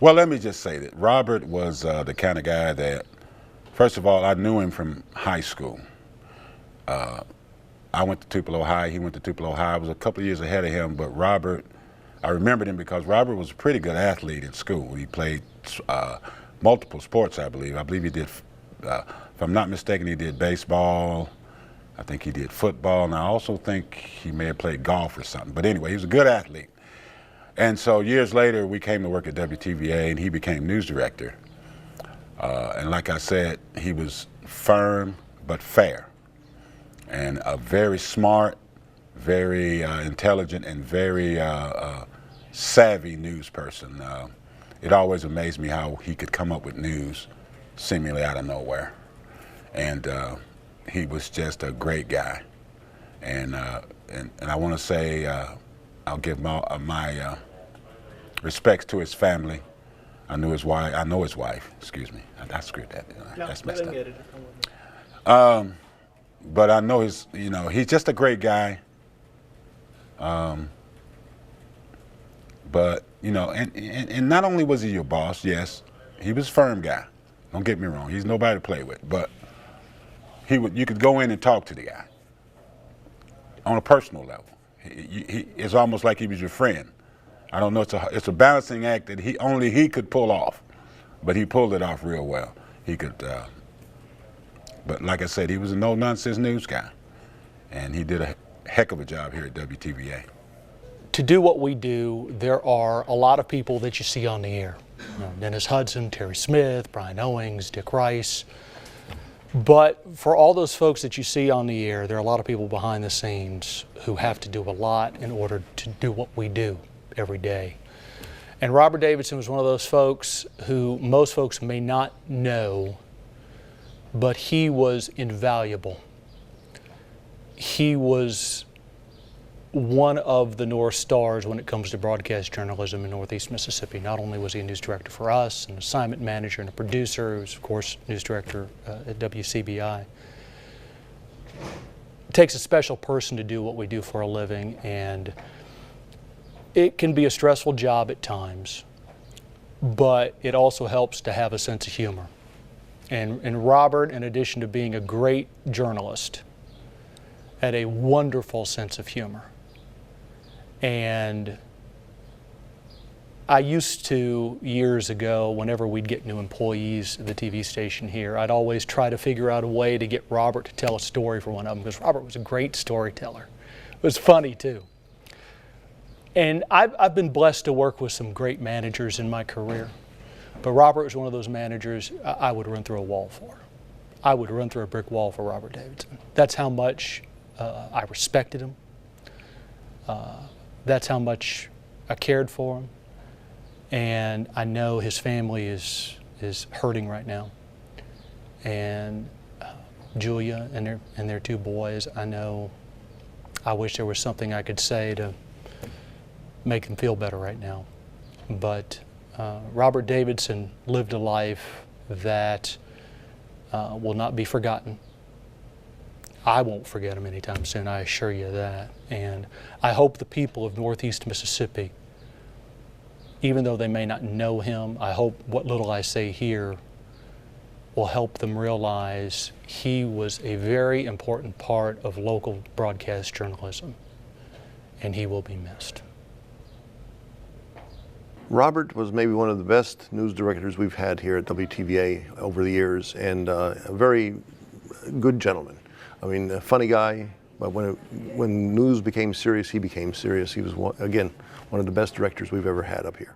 Well, let me just say that Robert was the kind of guy that, first of all, I knew him from high school. I went to Tupelo High, he went to Tupelo High. I was a couple of years ahead of him, but Robert, I remembered him because Robert was a pretty good athlete in school. He played multiple sports, I believe. I believe he did, if I'm not mistaken, he did baseball. I think he did football, and I also think he may have played golf or something. But anyway, he was a good athlete. And so years later, we came to work at WTVA, and he became news director. And like I said, he was firm but fair, and a very smart, very intelligent, and very savvy news person. It always amazed me how he could come up with news seemingly out of nowhere. And he was just a great guy. And I want to say, I'll give my respects to his family. I know his wife. Excuse me. I screwed that. That's messed up. But I know he's just a great guy. But and not only was he your boss, yes, he was a firm guy. Don't get me wrong. He's nobody to play with. But you could go in and talk to the guy on a personal level. It's almost like he was your friend. I don't know. It's a balancing act that only he could pull off, but he pulled it off real well. He could. But like I said, he was a no-nonsense news guy, and he did a heck of a job here at WTVA. To do what we do, there are a lot of people that you see on the air. Dennis Hudson, Terry Smith, Brian Owings, Dick Rice. But for all those folks that you see on the air, there are a lot of people behind the scenes who have to do a lot in order to do what we do every day. And Robert Davidson was one of those folks who most folks may not know, but he was invaluable. He was one of the North Stars when it comes to broadcast journalism in Northeast Mississippi. Not only was he a news director for us, an assignment manager and a producer, he was of course news director at WCBI. It takes a special person to do what we do for a living, and it can be a stressful job at times, but it also helps to have a sense of humor. And Robert, in addition to being a great journalist, had a wonderful sense of humor. And I used to, years ago, whenever we'd get new employees at the TV station here, I'd always try to figure out a way to get Robert to tell a story for one of them, because Robert was a great storyteller. It was funny too. And I've been blessed to work with some great managers in my career, but Robert was one of those managers I would run through a wall for. I would run through a brick wall for Robert Davidson. That's how much I respected him. That's how much I cared for him. And I know his family is hurting right now. And Julia and their two boys, I wish there was something I could say to make them feel better right now. But Robert Davidson lived a life that will not be forgotten. I won't forget him anytime soon, I assure you that. And I hope the people of Northeast Mississippi, even though they may not know him, I hope what little I say here will help them realize he was a very important part of local broadcast journalism, and he will be missed. Robert was maybe one of the best news directors we've had here at WTVA over the years, and a very good gentleman. I mean, a funny guy, but when news became serious, he became serious. He was, again, one of the best directors we've ever had up here.